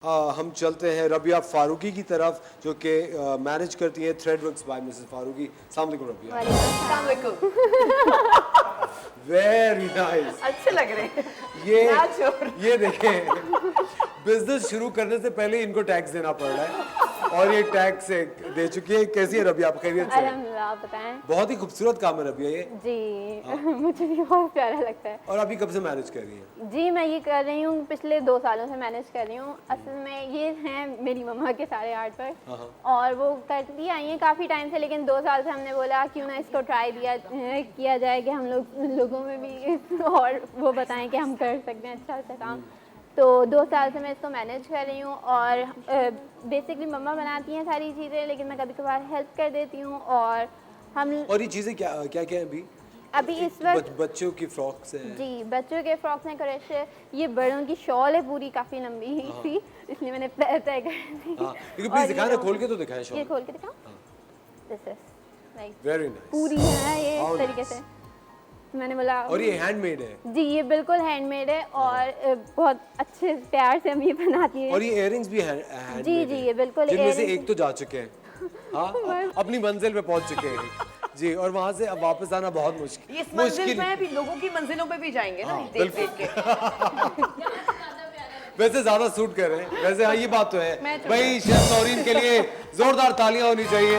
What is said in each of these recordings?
हम चलते हैं रबिया फारूकी की तरफ जो कि मैनेज करती है थ्रेडवर्क्स बाय मिसेस फारूकी। अस्सलाम वालेकुम रबिया। अस्सलाम वालेकुम। Very nice. अच्छे लग रहे हैं। ये देखें बिजनेस शुरू करने से पहले इनको टैक्स देना पड़ रहा है और ये टैक्स दे चुकी है। कैसी है रबिया, आप खैरियत से? अल्हम्दुलिल्लाह, आप बताएं। बहुत ही खूबसूरत काम है रबिया ये जी मुझे भी बहुत प्यारा लगता है। और अभी कब से मैनेज कर रही हैं? जी मैं ये कर रही हूँ, पिछले 2 सालों से मैनेज कर रही हूँ। असल में ये हैं मेरी मम्मा के सारे आर्ट वर्क और वो करती आई हैं काफ़ी टाइम से, लेकिन 2 साल से हमने बोला क्यों ना इसको ट्राई किया जाए कि हम लोगों में भी और वो बताएं कि हम कर सकते हैं अच्छा अच्छा काम। तो 2 साल से मैं इसको मैनेज कर रही हूँ और बेसिकली मम्मा बनाती हैं सारी चीज़ें, लेकिन मैं कभी कभार हेल्प कर देती हूँ। और हम और ये चीज़ें क्या क्या क्या है अभी इस वक्त बच्चों की फ्रॉक्स हैं? जी बच्चों के फ्रॉक्स हैं, क्रोशे, ये बड़ों की शॉल है पूरी, काफ़ी लंबी ही थी इसलिए मैंने तय कर दी। लेकिन प्लीज दिखाएं ना, खोल के तो दिखाएं शॉल। ये खोल के दिखाओ। This is like very nice. पूरी है ये इस तरीके से। मैंने बोला और ये हैंडमेड है? जी ये बिल्कुल हैंडमेड है और बहुत अच्छे प्यार से हम ये बनाती है। और ये इयररिंग्स भी हैंडमेड जी जी ये बिल्कुल जिनमें से एक तो जा चुके हैं। हाँ अपनी मंजिल पे पहुंच चुके हैं जी, और वहाँ से अब वापस आना बहुत मुश्किल। इस मंजिल में भी लोगों की मंजिलों पे भी जाएंगे ना, देख देख के। वैसे ज्यादा सूट कर रहे हैं वैसे। हाँ ये बात तो है भाई, शेफ नौरीन के लिए जोरदार तालियां होनी चाहिए।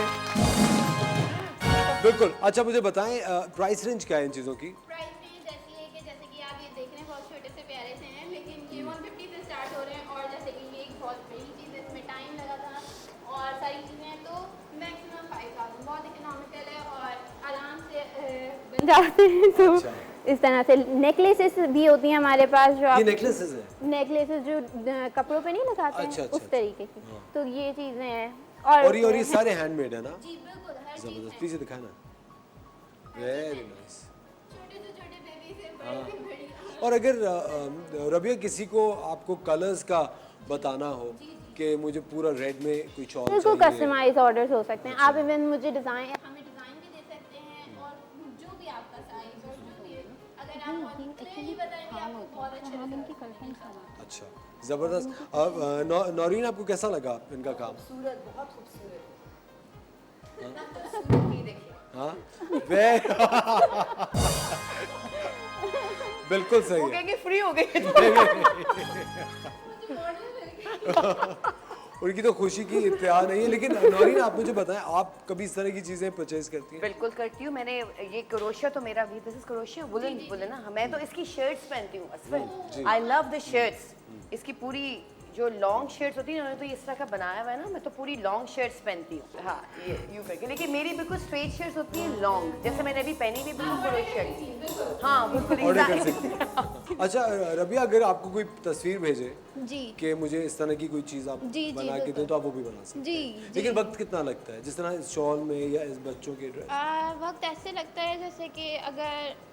बिल्कुल। अच्छा मुझे बताएं प्राइस रेंज क्या है इन चीजों की? प्राइस रेंज ऐसी है कि जैसे कि आप ये देख रहे हैं बहुत छोटे से प्यारे से हैं, लेकिन ये 150 से स्टार्ट हो रहे हैं। और जैसे कि ये एक बहुत बड़ी चीज़ है, इसमें टाइम लगा था और सारी चीज़ें, तो मैक्सिमम 5000 बहुत इकोनॉमिकल है और आराम से बन जाते हैं। तो इस तरह से नेकलेसेस भी होती हैं हमारे पास, जो ये नेकलेसेस है? नेकलेसेस जो कपड़ों पे नहीं लगाते हैं उस तरीके की। तो ये चीज़ें हैं और ये सारे हैंडमेड है ना? जी बिल्कुल हर चीज़ जबरदस्त। पीछे दिखाना। Very nice. छोटे से छोटे बेबी से बड़े से बड़ी। और अगर रबिया किसी को आपको कलर्स का बताना हो कि मुझे पूरा रेड में कोई शॉल चाहिए, बिल्कुल कस्टमाइज ऑर्डर्स हो सकते हैं। आप इवन मुझे डिज़ाइन हमें डिज़ाइन भी दे सकते हैं और जो भी आपका साइज और जो भी अगर आप बहुत क्लियरली बताएंगे आपको बहुत अच्छा। अच्छा जबरदस्त। अब नौरीन आपको कैसा लगा इनका काम? खूबसूरत, बहुत खूबसूरत। हाँ बिल्कुल सही वो है। कहेंगे फ्री हो गए। उनकी तो खुशी की इंतहा नहीं है। लेकिन नौरीन आप मुझे बताएं, आप कभी इस तरह की चीजें परचेज करती हैं? बिल्कुल करती हूँ। मैंने ये क्रोशिया तो मेरा भी, this is crochet woollen woollen ना। मैं तो इसकी शर्ट्स पहनती हूँ असफल। I love the shirts. इसकी पूरी जो लॉन्ग शर्ट्स होती है ना, उन्होंने तो इस तरह का बनाया हुआ है ना, मैं तो पूरी लॉन्ग शर्ट्स पहनती हूँ। हाँ ये यूँ करके, लेकिन मेरी बिल्कुल स्ट्रेट शर्ट्स होती हैं लॉन्ग, जैसे मैंने अभी पहनी हुई बिल्कुल क्रोशिया। हाँ बिल्कुल ऑर्डर कर सकती। अच्छा रबिया, अगर आपको कोई तस्वीर भेजे जी कि मुझे इस तरह की कोई चीज आप जी, बना के दें तो आप वो भी बना सकते हैं? जी लेकिन वक्त कितना लगता है, जिस तरह इस शॉल में या इस बच्चों के ड्रेस? वक्त ऐसे लगता है जैसे कि अगर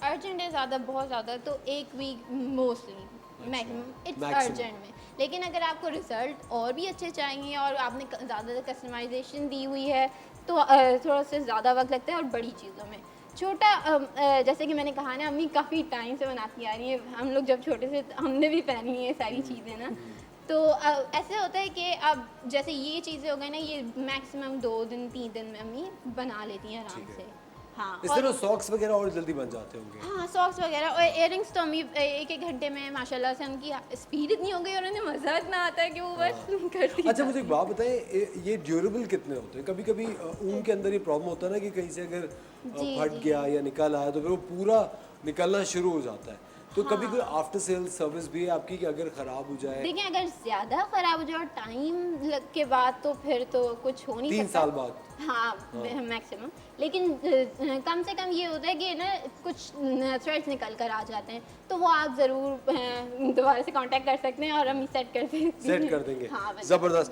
अर्जेंट है ज़्यादा, बहुत ज़्यादा, तो 1 week mostly maximum it's urgent में। लेकिन अगर आपको रिजल्ट और भी अच्छे चाहिए और आपने ज़्यादा कस्टमाइजेशन दी हुई है तो थोड़ा सा ज़्यादा वक्त लगता है। और बड़ी चीज़ों में छोटा जैसे कि मैंने कहा ना, अम्मी काफ़ी टाइम से बनाती आ रही है, हम लोग जब छोटे से हमने भी पहनी है सारी चीज़ें ना। तो ऐसे होता है कि अब जैसे ये चीज़ें हो गई ना, ये मैक्सिमम 2 दिन 3 दिन में अम्मी बना लेती हैं आराम से। हाँ इस तरह सॉक्स वगैरह और जल्दी बन जाते होंगे? हाँ सॉक्स वगैरह और इयररिंग्स तो अम्मी 1-1 घंटे में माशाल्लाह से, उनकी स्पीड इतनी हो गई और उन्हें मज़ा इतना आता है कि वो बस करती। अच्छा मुझे एक बात बताएं, ये ड्यूरेबल कितने होते हैं? कभी कभी ऊन के अंदर ये प्रॉब्लम होता है ना कि कहीं से अगर फट गया या निकल आया तो फिर वो पूरा निकलना शुरू हो जाता है। तो कभी कोई आफ्टर सेल सर्विस भी है आपकी कि अगर ख़राब हो जाए? देखिए अगर ज़्यादा ख़राब हो जाए और टाइम के बाद तो फिर तो कुछ हो नहीं सकता। 3 साल बाद? हाँ मैक्सिमम। लेकिन कम से कम ये होता है कि ना कुछ थ्रेड्स निकल कर आ जाते हैं, तो वो आप ज़रूर दोबारा से कांटेक्ट कर सकते हैं और हम सेट कर देंगे। हाँ, ज़बरदस्त।